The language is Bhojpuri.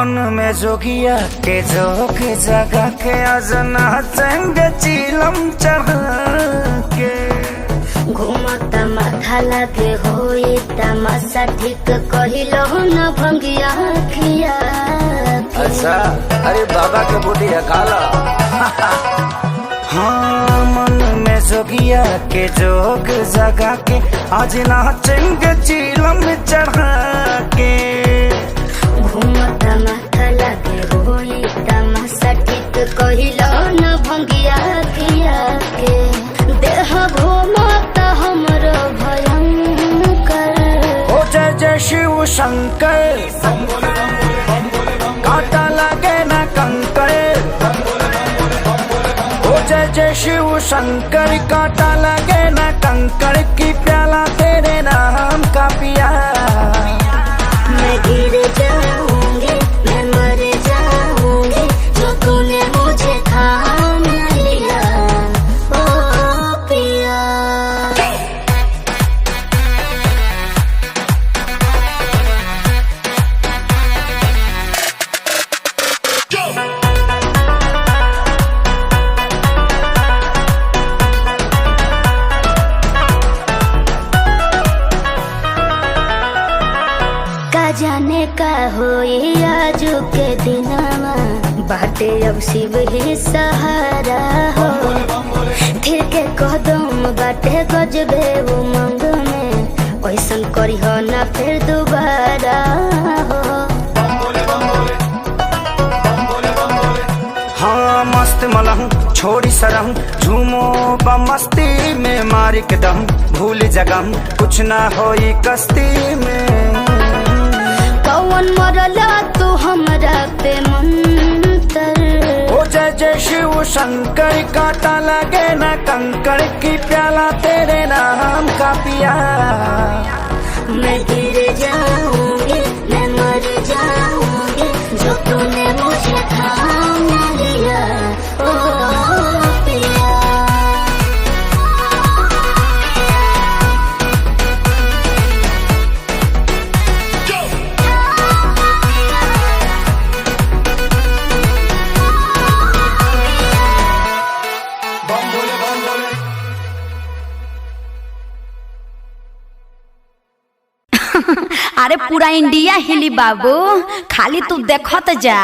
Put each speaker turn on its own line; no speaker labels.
मन में जोगिया के जोग जगा के अजना चंग चिलम चढ़ा के
घूमता माथा लागे होई तमाशा ठीक कहिलो न भंगिया खिया
अच्छा अरे बाबा के बुढ़िया काला हाँ मन में जोगिया के जोग जगा के आज नाचेंग चिलम चढ़ा के
घूमता माथा लागे होई तमाशा ठीक कहिलो न भंगिया खिया के देह घूमता हमरो भयंकर
ओ जय जय शिव शंकर काटा लगे न कंकर ओ जय जय शिव शंकर काटा लगे न कंकर की प्याला तेरे नाम का पिया
मैं गिर जाऊंगी मैं मर जाऊंगी जो तूने मुझे थाम लिया ओ पिया का जाने का होई आजू के दिनवा बाटे अब शिव ही सहारा हो थिर के कदम बाटे गजबे उमंग में ऐसन करी हो ना फिर दोबारा हो
हाँ मस्त मलहूं छोड़ी सरहूं झूमो बमस्ती में मार के दम भूल जगम कुछ ना होई कस्ती में
कौन मरला तू हमरा पे मंतर
ओ जय जय शिव शंकर काटा लगे न कंकर की प्याला तेरे नाम का पिया
मैं गिर जाऊंगी मैं मर जाऊंगी जो तूने मुझे थाम लिया ओ पिया
अरे पूरा इंडिया हिली बाबू, खाली तू देखत जा।